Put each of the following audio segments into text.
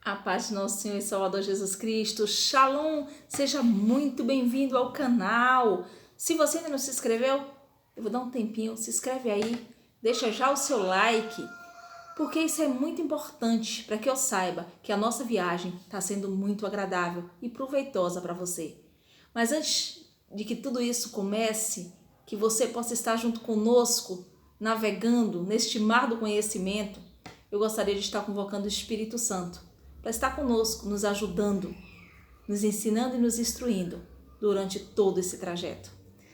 A paz de nosso Senhor e Salvador Jesus Cristo. Shalom! Seja muito bem-vindo ao canal. Se você ainda não se inscreveu, eu vou dar um tempinho, se inscreve aí, deixa já o seu like, porque isso é muito importante para que eu saiba que a nossa viagem está sendo muito agradável e proveitosa para você. Mas antes de que tudo isso comece, que você possa estar junto conosco, navegando neste mar do conhecimento, eu gostaria de estar convocando o Espírito Santo para estar conosco, nos ajudando, nos ensinando e nos instruindo durante todo esse trajeto.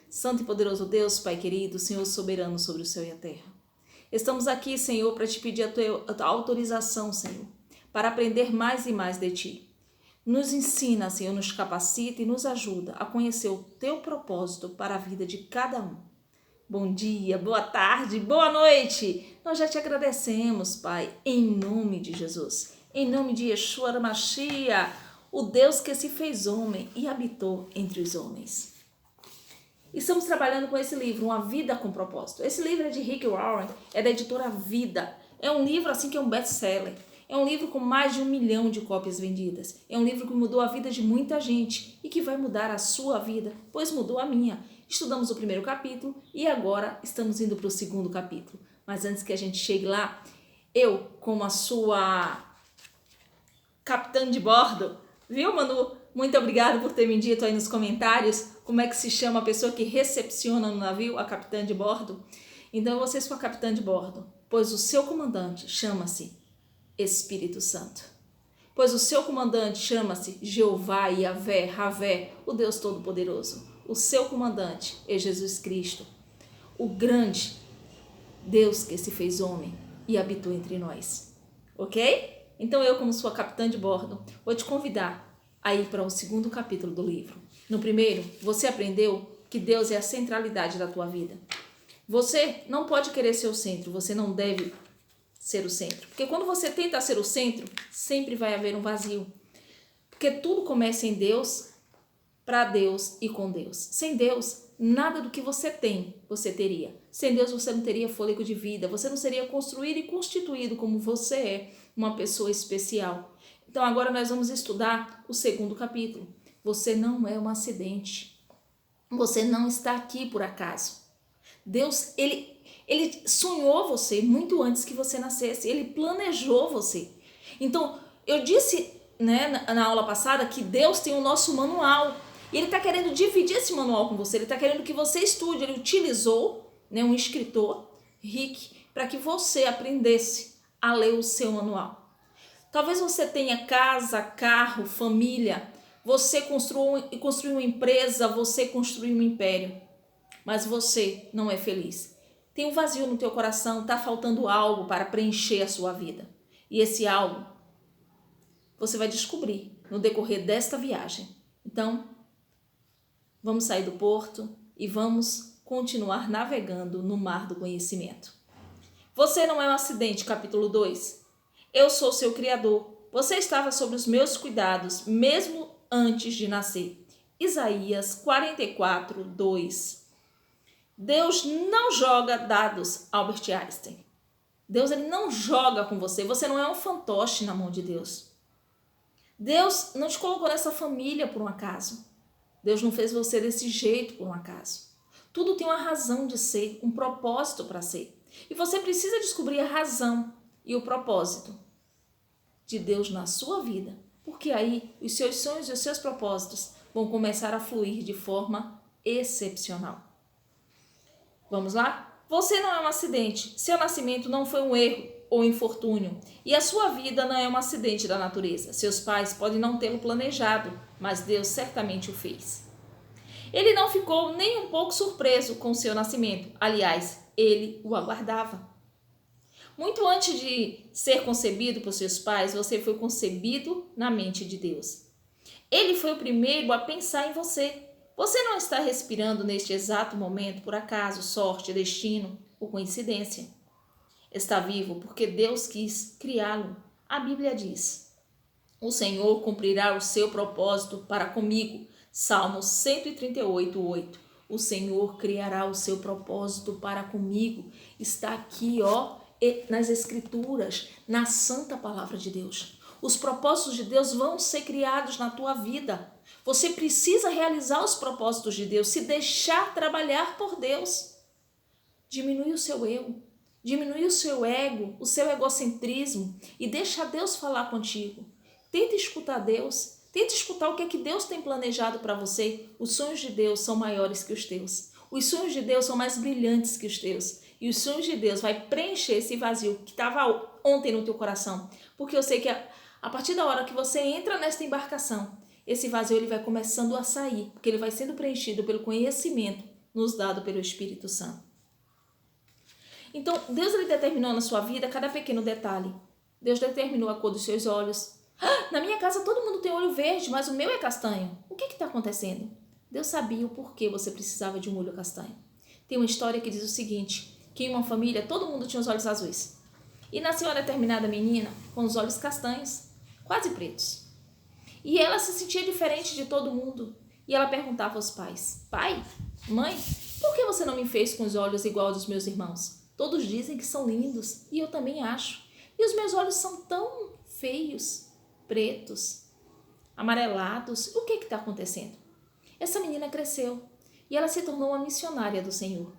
Santo e poderoso Deus, Pai querido, Senhor soberano sobre o céu e a terra. Estamos aqui, Senhor, para te pedir a tua autorização, Senhor, para aprender mais e mais de Ti. Nos ensina, Senhor, nos capacita e nos ajuda a conhecer o Teu propósito para a vida de cada um. Bom dia, boa tarde, boa noite. Nós já te agradecemos, Pai, em nome de Jesus. Em nome de Yeshua HaMashiach, o Deus que se fez homem e habitou entre os homens. Estamos trabalhando com esse livro, Uma Vida com Propósito. Esse livro é de Rick Warren, é da editora Vida. É um livro assim que é um best-seller. É um livro com mais de 1 milhão de cópias vendidas. É um livro que mudou a vida de muita gente e que vai mudar a sua vida, pois mudou a minha. Estudamos o primeiro capítulo e agora estamos indo para o segundo capítulo. Mas antes que a gente chegue lá, eu, como a sua capitã de bordo, viu, Manu? Muito obrigada por ter me dito aí nos comentários como é que se chama a pessoa que recepciona no navio, a capitã de bordo. Então, você sua capitã de bordo, pois o seu comandante chama-se Espírito Santo. Pois o seu comandante chama-se Jeová, Yahvé, Ravé, o Deus Todo-Poderoso. O seu comandante é Jesus Cristo, o grande Deus que se fez homem e habitou entre nós. Ok? Então eu, como sua capitã de bordo, vou te convidar a ir para o segundo capítulo do livro. No primeiro, você aprendeu que Deus é a centralidade da tua vida. Você não pode querer ser o centro, você não deve ser o centro. Porque quando você tenta ser o centro, sempre vai haver um vazio. Porque tudo começa em Deus, para Deus e com Deus. Sem Deus, nada do que você tem, você teria. Sem Deus, você não teria fôlego de vida, você não seria construído e constituído como você é, uma pessoa especial. Então agora nós vamos estudar o segundo capítulo. Você não é um acidente. Você não está aqui por acaso. Deus, ele sonhou você muito antes que você nascesse. Ele planejou você. Então, eu disse, né, na aula passada que Deus tem o nosso manual. E Ele está querendo dividir esse manual com você. Ele está querendo que você estude. Ele utilizou, né, um escritor, Rick, para que você aprendesse a ler o seu manual. Talvez você tenha casa, carro, família, você construiu uma empresa, você construiu um império, mas você não é feliz. Tem um vazio no teu coração, está faltando algo para preencher a sua vida. E esse algo você vai descobrir no decorrer desta viagem. Então, vamos sair do porto e vamos continuar navegando no mar do conhecimento. Você não é um acidente, capítulo 2. Eu sou seu Criador. Você estava sob os meus cuidados, mesmo antes de nascer. Isaías 44, 2. Deus não joga dados, Albert Einstein. Deus, ele não joga com você. Você não é um fantoche na mão de Deus. Deus não te colocou nessa família por um acaso. Deus não fez você desse jeito por um acaso. Tudo tem uma razão de ser, um propósito para ser. E você precisa descobrir a razão e o propósito de Deus na sua vida. Porque aí os seus sonhos e os seus propósitos vão começar a fluir de forma excepcional. Vamos lá? Você não é um acidente. Seu nascimento não foi um erro ou infortúnio. E a sua vida não é um acidente da natureza. Seus pais podem não tê-lo planejado, mas Deus certamente o fez. Ele não ficou nem um pouco surpreso com seu nascimento. Aliás, ele o aguardava. Muito antes de ser concebido por seus pais, você foi concebido na mente de Deus. Ele foi o primeiro a pensar em você. Você não está respirando neste exato momento por acaso, sorte, destino ou coincidência. Está vivo porque Deus quis criá-lo. A Bíblia diz: o Senhor cumprirá o seu propósito para comigo. Salmo 138, 8. O Senhor criará o seu propósito para comigo. Está aqui, nas Escrituras, na santa palavra de Deus. Os propósitos de Deus vão ser criados na tua vida. Você precisa realizar os propósitos de Deus, se deixar trabalhar por Deus. Diminui o seu eu, diminui o seu ego, o seu egocentrismo e deixa Deus falar contigo. Tenta escutar Deus, tenta escutar o que é que Deus tem planejado para você. Os sonhos de Deus são maiores que os teus. Os sonhos de Deus são mais brilhantes que os teus. E os sonhos de Deus vai preencher esse vazio que estava ontem no teu coração. Porque eu sei que a partir da hora que você entra nesta embarcação, esse vazio ele vai começando a sair, porque ele vai sendo preenchido pelo conhecimento nos dado pelo Espírito Santo. Então, Deus ele determinou na sua vida cada pequeno detalhe. Deus determinou a cor dos seus olhos. Na minha casa todo mundo tem olho verde, mas o meu é castanho. O que está acontecendo? Deus sabia o porquê você precisava de um olho castanho. Tem uma história que diz o seguinte, que em uma família todo mundo tinha os olhos azuis. E nasceu uma determinada menina com os olhos castanhos, quase pretos. E ela se sentia diferente de todo mundo. E ela perguntava aos pais, pai, mãe, por que você não me fez com os olhos igual aos dos meus irmãos? Todos dizem que são lindos, e eu também acho. E os meus olhos são tão feios, pretos, amarelados. O que está acontecendo? Essa menina cresceu e ela se tornou uma missionária do Senhor.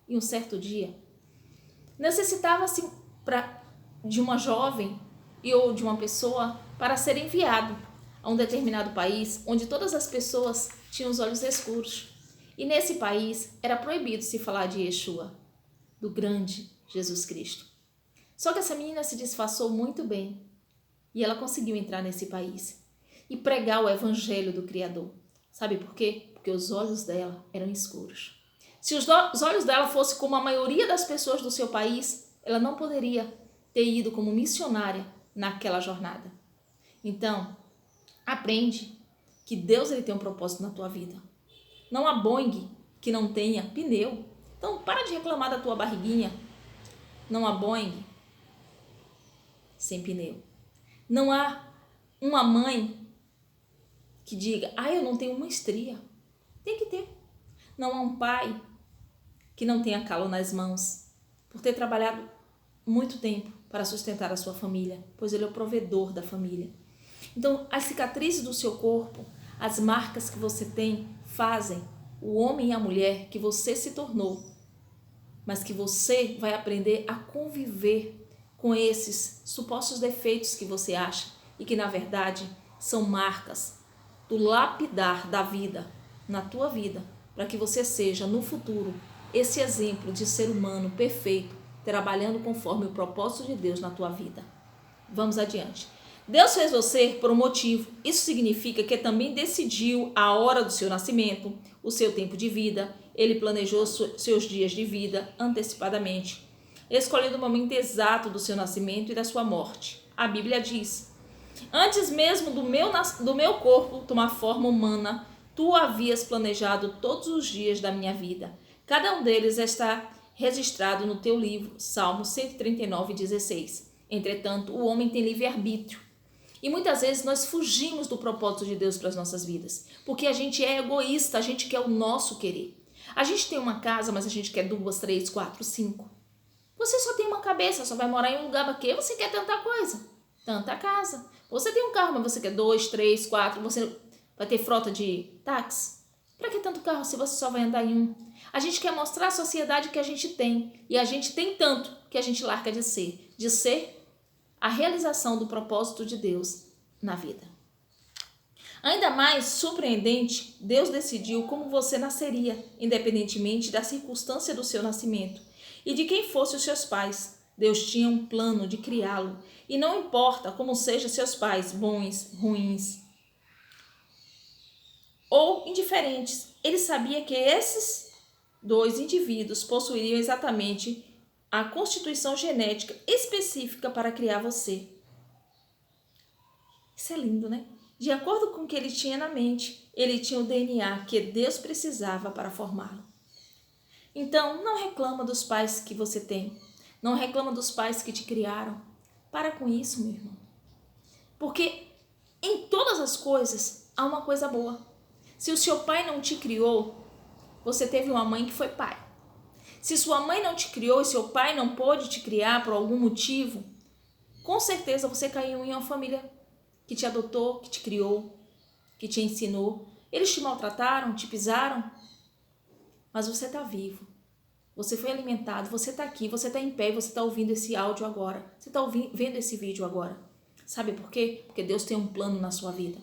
E um certo dia, necessitava-se de uma jovem ou de uma pessoa para ser enviado a um determinado país onde todas as pessoas tinham os olhos escuros. E nesse país era proibido se falar de Yeshua, do grande Jesus Cristo. Só que essa menina se disfarçou muito bem e ela conseguiu entrar nesse país e pregar o evangelho do Criador. Sabe por quê? Porque os olhos dela eram escuros. Se os olhos dela fossem como a maioria das pessoas do seu país, ela não poderia ter ido como missionária naquela jornada. Então, aprende que Deus ele tem um propósito na tua vida. Não há Boeing que não tenha pneu. Então, para de reclamar da tua barriguinha. Não há Boeing sem pneu. Não há uma mãe que diga, eu não tenho uma estria. Tem que ter. Não há um pai que não tenha calo nas mãos por ter trabalhado muito tempo para sustentar a sua família, pois ele é o provedor da família. Então, as cicatrizes do seu corpo, as marcas que você tem, fazem o homem e a mulher que você se tornou, mas que você vai aprender a conviver com esses supostos defeitos que você acha e que, na verdade, são marcas do lapidar da vida na tua vida, para que você seja, no futuro, esse exemplo de ser humano perfeito, trabalhando conforme o propósito de Deus na tua vida. Vamos adiante. Deus fez você por um motivo. Isso significa que também decidiu a hora do seu nascimento, o seu tempo de vida. Ele planejou seus dias de vida antecipadamente, escolhendo o momento exato do seu nascimento e da sua morte. A Bíblia diz, antes mesmo do meu corpo tomar forma humana, tu havias planejado todos os dias da minha vida. Cada um deles está registrado no teu livro, Salmo 139:16. Entretanto, o homem tem livre-arbítrio. E muitas vezes nós fugimos do propósito de Deus para as nossas vidas, porque a gente é egoísta, a gente quer o nosso querer. A gente tem uma casa, mas a gente quer 2, 3, 4, 5. Você só tem uma cabeça, só vai morar em um lugar para quê? Você quer tanta coisa, tanta casa. Você tem um carro, mas você quer 2, 3, 4, você vai ter frota de táxi? Para que tanto carro se você só vai andar em um? A gente quer mostrar à sociedade que a gente tem, e a gente tem tanto que a gente larga de ser a realização do propósito de Deus na vida. Ainda mais surpreendente, Deus decidiu como você nasceria, independentemente da circunstância do seu nascimento e de quem fossem os seus pais. Deus tinha um plano de criá-lo, e não importa como sejam seus pais, bons, ruins ou indiferentes, ele sabia que esses dois indivíduos possuiriam exatamente a constituição genética específica para criar você. Isso é lindo, né? De acordo com o que ele tinha na mente, ele tinha o DNA que Deus precisava para formá-lo. Então, não reclama dos pais que você tem. Não reclama dos pais que te criaram. Para com isso, meu irmão. Porque em todas as coisas há uma coisa boa. Se o seu pai não te criou, você teve uma mãe que foi pai. Se sua mãe não te criou e seu pai não pôde te criar por algum motivo, com certeza você caiu em uma família que te adotou, que te criou, que te ensinou. Eles te maltrataram, te pisaram, mas você está vivo. Você foi alimentado, você está aqui, você está em pé, você está ouvindo esse áudio agora. Você está vendo esse vídeo agora. Sabe por quê? Porque Deus tem um plano na sua vida.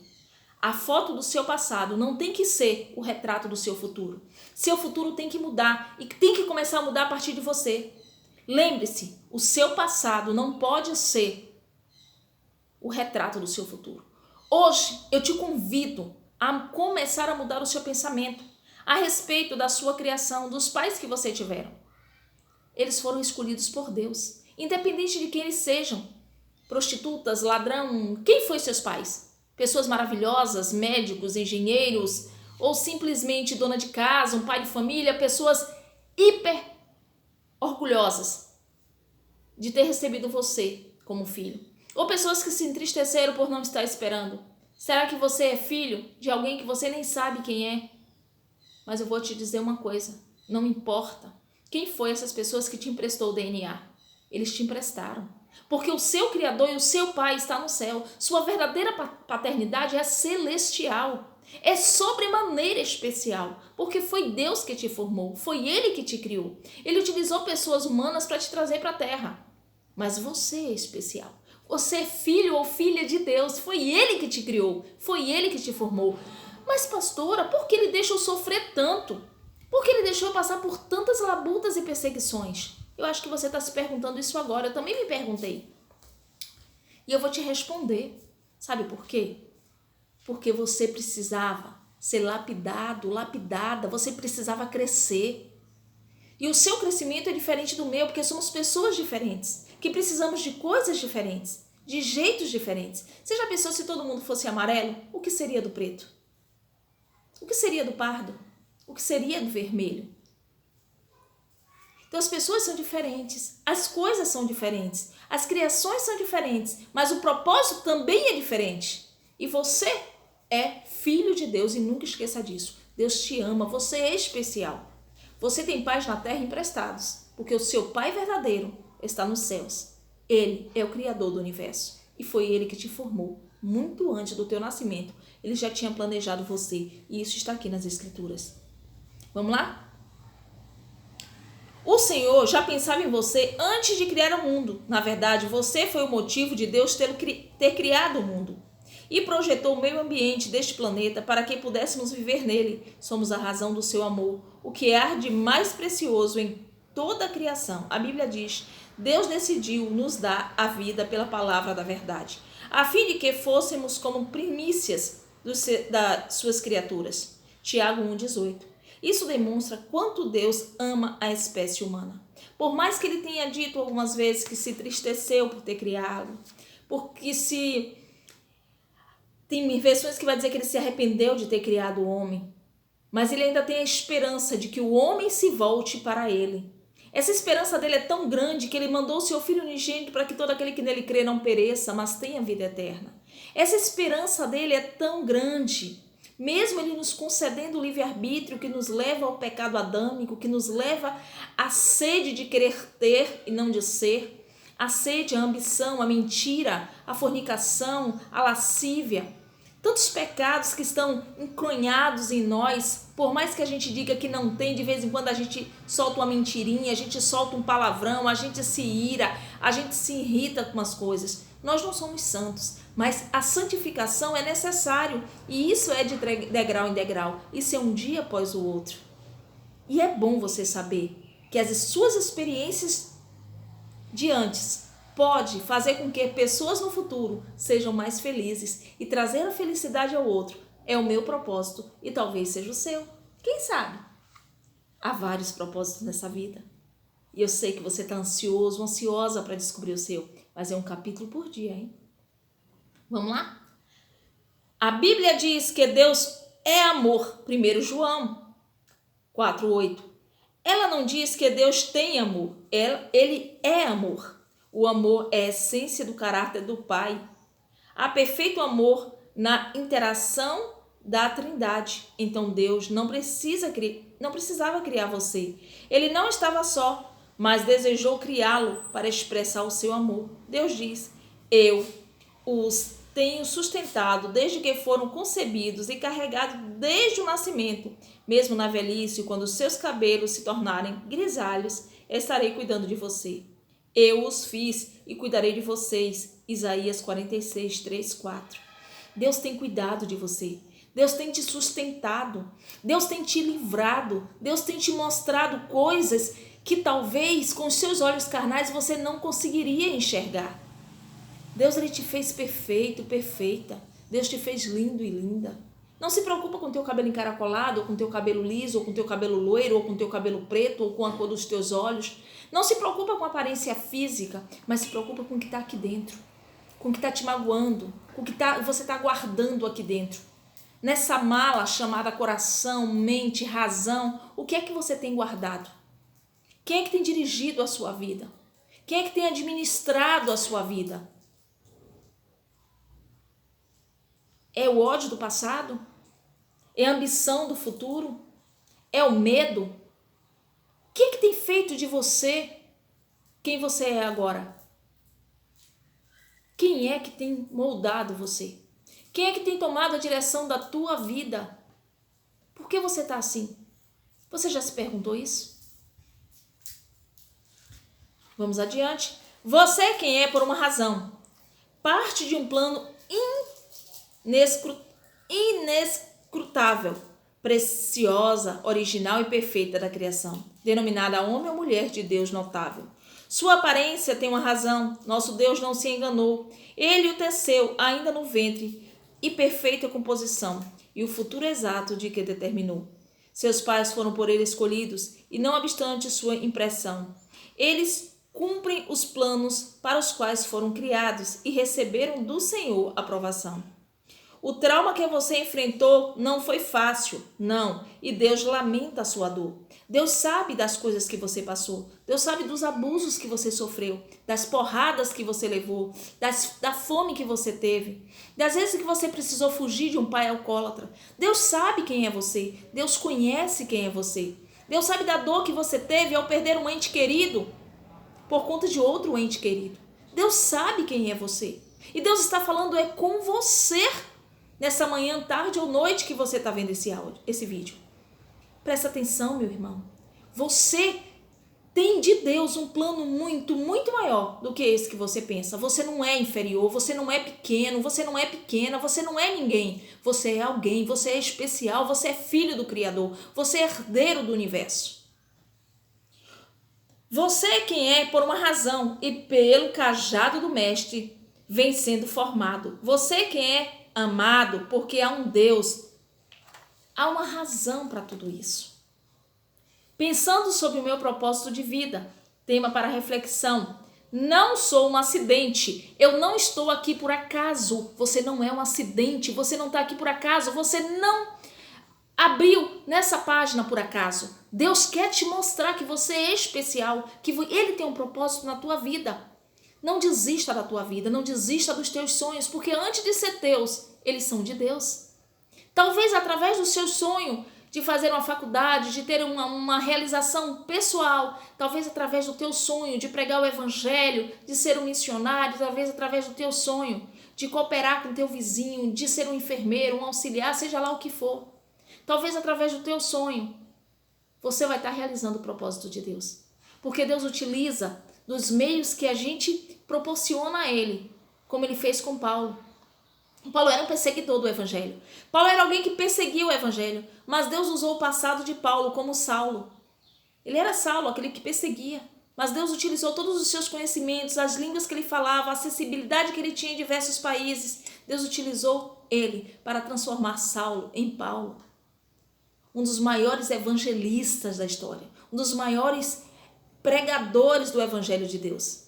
A foto do seu passado não tem que ser o retrato do seu futuro. Seu futuro tem que mudar e tem que começar a mudar a partir de você. Lembre-se, o seu passado não pode ser o retrato do seu futuro. Hoje eu te convido a começar a mudar o seu pensamento a respeito da sua criação, dos pais que você tiveram. Eles foram escolhidos por Deus, independente de quem eles sejam. Prostitutas, ladrão, quem foi seus pais? Pessoas maravilhosas, médicos, engenheiros, ou simplesmente dona de casa, um pai de família, pessoas hiper orgulhosas de ter recebido você como filho. Ou pessoas que se entristeceram por não estar esperando. Será que você é filho de alguém que você nem sabe quem é? Mas eu vou te dizer uma coisa, não importa quem foi essas pessoas que te emprestou o DNA. Eles te emprestaram. Porque o seu Criador e o seu Pai está no céu. Sua verdadeira paternidade é celestial. É sobremaneira especial. Porque foi Deus que te formou. Foi Ele que te criou. Ele utilizou pessoas humanas para te trazer para a terra. Mas você é especial. Você é filho ou filha de Deus. Foi Ele que te criou. Foi Ele que te formou. Mas pastora, por que Ele deixa eu sofrer tanto? Por que Ele deixou eu passar por tantas labutas e perseguições? Eu acho que você está se perguntando isso agora. Eu também me perguntei. E eu vou te responder. Sabe por quê? Porque você precisava ser lapidado, lapidada. Você precisava crescer. E o seu crescimento é diferente do meu, porque somos pessoas diferentes, que precisamos de coisas diferentes, de jeitos diferentes. Você já pensou se todo mundo fosse amarelo? O que seria do preto? O que seria do pardo? O que seria do vermelho? Então as pessoas são diferentes, as coisas são diferentes, as criações são diferentes, mas o propósito também é diferente. E você é filho de Deus e nunca esqueça disso. Deus te ama, você é especial. Você tem pais na terra emprestados, porque o seu Pai verdadeiro está nos céus. Ele é o Criador do universo e foi Ele que te formou muito antes do teu nascimento. Ele já tinha planejado você e isso está aqui nas Escrituras. Vamos lá? O Senhor já pensava em você antes de criar o mundo. Na verdade, você foi o motivo de Deus ter criado o mundo. E projetou o meio ambiente deste planeta para que pudéssemos viver nele. Somos a razão do seu amor, o que há de mais precioso em toda a criação. A Bíblia diz, Deus decidiu nos dar a vida pela palavra da verdade, a fim de que fôssemos como primícias das suas criaturas. Tiago 1,18. Isso demonstra quanto Deus ama a espécie humana. Por mais que ele tenha dito algumas vezes que se entristeceu por ter criado, porque tem versões que vai dizer que ele se arrependeu de ter criado o homem, mas ele ainda tem a esperança de que o homem se volte para ele. Essa esperança dele é tão grande que ele mandou o seu Filho unigênito para que todo aquele que nele crê não pereça, mas tenha vida eterna. Essa esperança dele é tão grande, mesmo ele nos concedendo o livre-arbítrio que nos leva ao pecado adâmico, que nos leva à sede de querer ter e não de ser, a sede, a ambição, a mentira, a fornicação, a lascívia, tantos pecados que estão encronhados em nós, por mais que a gente diga que não tem, de vez em quando a gente solta uma mentirinha, a gente solta um palavrão, a gente se ira, a gente se irrita com as coisas. Nós não somos santos, mas a santificação é necessário e isso é de degrau em degrau, isso é um dia após o outro. E é bom você saber que as suas experiências de antes pode fazer com que pessoas no futuro sejam mais felizes e trazer a felicidade ao outro. É o meu propósito e talvez seja o seu. Quem sabe? Há vários propósitos nessa vida. E eu sei que você está ansioso, ansiosa para descobrir o seu, mas é um capítulo por dia, hein? Vamos lá? A Bíblia diz que Deus é amor. 1 João 4,8. Ela não diz que Deus tem amor. Ele é amor. O amor é a essência do caráter do Pai. Há perfeito amor na interação da Trindade. Então Deus não precisava criar você. Ele não estava só, mas desejou criá-lo para expressar o seu amor. Deus diz, eu os tenho sustentado desde que foram concebidos e carregados desde o nascimento. Mesmo na velhice, quando os seus cabelos se tornarem grisalhos, estarei cuidando de você. Eu os fiz e cuidarei de vocês. Isaías 46, 3, 4. Deus tem cuidado de você. Deus tem te sustentado. Deus tem te livrado. Deus tem te mostrado coisas que talvez com os seus olhos carnais você não conseguiria enxergar. Deus, ele te fez perfeito, perfeita. Deus te fez lindo e linda. Não se preocupa com o teu cabelo encaracolado, ou com o teu cabelo liso, ou com o teu cabelo loiro, ou com o teu cabelo preto, ou com a cor dos teus olhos. Não se preocupa com a aparência física, mas se preocupa com o que está aqui dentro, com o que está te magoando, com o que você está guardando aqui dentro. Nessa mala chamada coração, mente, razão, o que é que você tem guardado? Quem é que tem dirigido a sua vida? Quem é que tem administrado a sua vida? É o ódio do passado? É a ambição do futuro? É o medo? O que é que tem feito de você quem você é agora? Quem é que tem moldado você? Quem é que tem tomado a direção da tua vida? Por que você está assim? Você já se perguntou isso? Vamos adiante. Você é quem é por uma razão. Parte de um plano inescrutável, preciosa, original e perfeita da criação, denominada homem ou mulher de Deus notável. Sua aparência tem uma razão. Nosso Deus não se enganou. Ele o teceu ainda no ventre e perfeita composição e o futuro exato de que determinou. Seus pais foram por ele escolhidos e não obstante sua impressão. Eles cumprem os planos para os quais foram criados e receberam do Senhor aprovação. O trauma que você enfrentou não foi fácil, não, e Deus lamenta a sua dor. Deus sabe das coisas que você passou, Deus sabe dos abusos que você sofreu, das porradas que você levou, da fome que você teve, das vezes que você precisou fugir de um pai alcoólatra. Deus sabe quem é você, Deus conhece quem é você. Deus sabe da dor que você teve ao perder um ente querido por conta de outro ente querido. Deus sabe quem é você. E Deus está falando com você nessa manhã, tarde ou noite que você está vendo esse vídeo. Presta atenção, meu irmão. Você tem de Deus um plano muito, muito maior do que esse que você pensa. Você não é inferior, você não é pequeno, você não é pequena, você não é ninguém. Você é alguém, você é especial, você é filho do Criador, você é herdeiro do universo. Você é quem é por uma razão e pelo cajado do mestre vem sendo formado. Você é quem é amado porque há um Deus. Há uma razão para tudo isso. Pensando sobre o meu propósito de vida, tema para reflexão. Não sou um acidente. Eu não estou aqui por acaso. Você não é um acidente. Você não está aqui por acaso. Você não abriu nessa página por acaso. Deus quer te mostrar que você é especial, que Ele tem um propósito na tua vida. Não desista da tua vida, não desista dos teus sonhos, porque antes de ser teus, eles são de Deus. Talvez através do seu sonho de fazer uma faculdade, de ter uma realização pessoal, talvez através do teu sonho de pregar o evangelho, de ser um missionário, talvez através do teu sonho de cooperar com teu vizinho, de ser um enfermeiro, um auxiliar, seja lá o que for. Talvez através do teu sonho, você vai estar realizando o propósito de Deus. Porque Deus utiliza dos meios que a gente proporciona a Ele, como Ele fez com Paulo. Paulo era um perseguidor do evangelho. Paulo era alguém que perseguia o evangelho, mas Deus usou o passado de Paulo como Saulo. Ele era Saulo, aquele que perseguia, mas Deus utilizou todos os seus conhecimentos, as línguas que ele falava, a acessibilidade que ele tinha em diversos países. Deus utilizou ele para transformar Saulo em Paulo, um dos maiores evangelistas da história, um dos maiores pregadores do evangelho de Deus.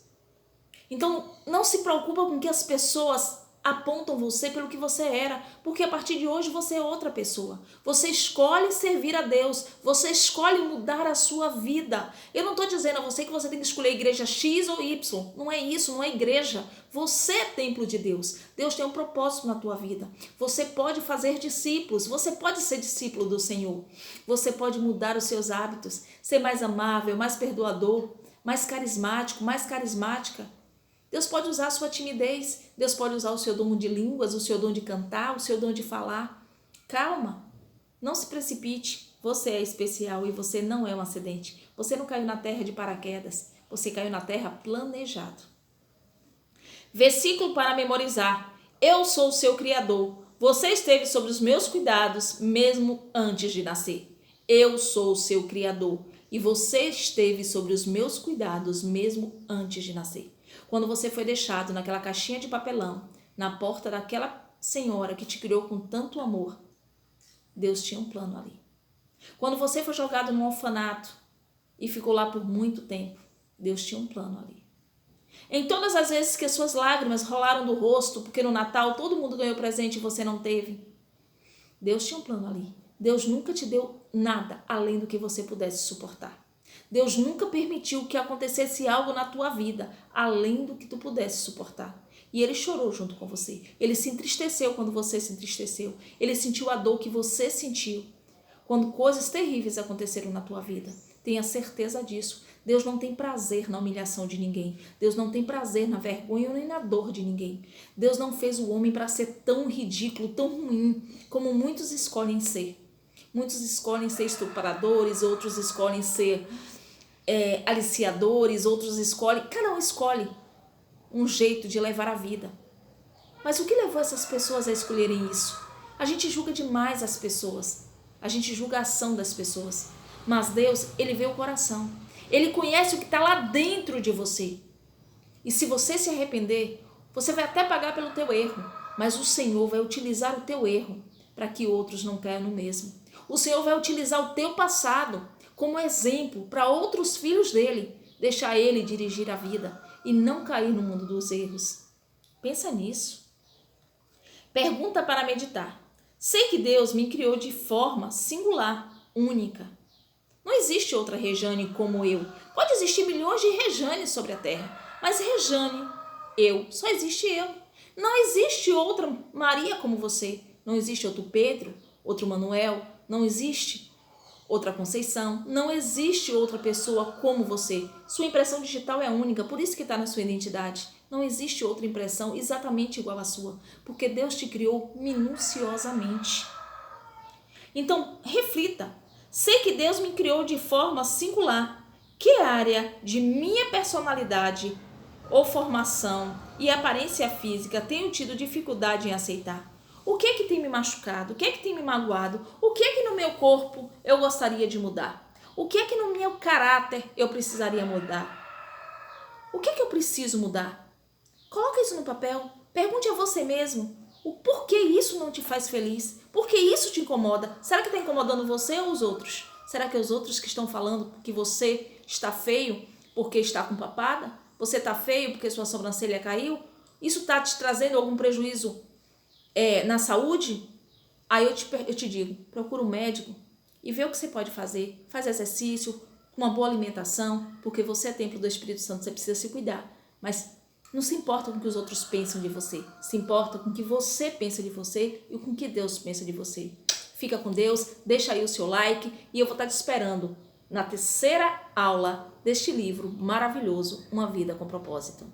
Então, não se preocupa com que as pessoas apontam você pelo que você era, porque a partir de hoje você é outra pessoa. Você escolhe servir a Deus, você escolhe mudar a sua vida. Eu não estou dizendo a você que você tem que escolher a igreja X ou Y, não é isso, não é igreja. Você é templo de Deus, Deus tem um propósito na tua vida. Você pode fazer discípulos, você pode ser discípulo do Senhor. Você pode mudar os seus hábitos, ser mais amável, mais perdoador, mais carismático, mais carismática. Deus pode usar a sua timidez, Deus pode usar o seu dom de línguas, o seu dom de cantar, o seu dom de falar. Calma, não se precipite, você é especial e você não é um acidente. Você não caiu na terra de paraquedas, você caiu na terra planejado. Versículo para memorizar. Eu sou o seu Criador. Você esteve sob os meus cuidados mesmo antes de nascer. Eu sou o seu Criador e você esteve sobre os meus cuidados mesmo antes de nascer. Quando você foi deixado naquela caixinha de papelão, na porta daquela senhora que te criou com tanto amor, Deus tinha um plano ali. Quando você foi jogado num orfanato e ficou lá por muito tempo, Deus tinha um plano ali. Em todas as vezes que as suas lágrimas rolaram do rosto, porque no Natal todo mundo ganhou presente e você não teve, Deus tinha um plano ali. Deus nunca te deu nada além do que você pudesse suportar. Deus nunca permitiu que acontecesse algo na tua vida além do que tu pudesse suportar. E Ele chorou junto com você. Ele se entristeceu quando você se entristeceu. Ele sentiu a dor que você sentiu quando coisas terríveis aconteceram na tua vida. Tenha certeza disso. Deus não tem prazer na humilhação de ninguém. Deus não tem prazer na vergonha nem na dor de ninguém. Deus não fez o homem para ser tão ridículo, tão ruim, como muitos escolhem ser. Muitos escolhem ser estupradores, outros escolhem ser aliciadores, outros escolhem... Cada um escolhe um jeito de levar a vida. Mas o que levou essas pessoas a escolherem isso? A gente julga demais as pessoas. A gente julga a ação das pessoas. Mas Deus, Ele vê o coração. Ele conhece o que está lá dentro de você. E se você se arrepender, você vai até pagar pelo teu erro. Mas o Senhor vai utilizar o teu erro para que outros não caiam no mesmo. O Senhor vai utilizar o teu passado como exemplo para outros filhos dele. Deixar ele dirigir a vida e não cair no mundo dos erros. Pensa nisso. Pergunta para meditar. Sei que Deus me criou de forma singular, única. Não existe outra Rejane como eu. Pode existir milhões de Rejanes sobre a terra, mas Rejane, só existe eu. Não existe outra Maria como você. Não existe outro Pedro, outro Manuel. Não existe outra Conceição. Não existe outra pessoa como você. Sua impressão digital é única, por isso que está na sua identidade. Não existe outra impressão exatamente igual à sua, porque Deus te criou minuciosamente. Então, reflita. Sei que Deus me criou de forma singular. Que área de minha personalidade ou formação e aparência física tenho tido dificuldade em aceitar? O que é que tem me machucado? O que é que tem me magoado? O que é que no meu corpo eu gostaria de mudar? O que é que no meu caráter eu precisaria mudar? O que é que eu preciso mudar? Coloca isso no papel. Pergunte a você mesmo. O porquê isso não te faz feliz? Por que isso te incomoda? Será que está incomodando você ou os outros? Será que é os outros que estão falando que você está feio porque está com papada? Você está feio porque sua sobrancelha caiu? Isso está te trazendo algum prejuízo na saúde? Aí eu te digo, procura um médico e vê o que você pode fazer. Faz exercício, uma boa alimentação, porque você é templo do Espírito Santo, você precisa se cuidar. Mas não se importa com o que os outros pensam de você. Se importa com o que você pensa de você e com o que Deus pensa de você. Fica com Deus, deixa aí o seu like e eu vou estar te esperando na terceira aula deste livro maravilhoso, Uma Vida com Propósito.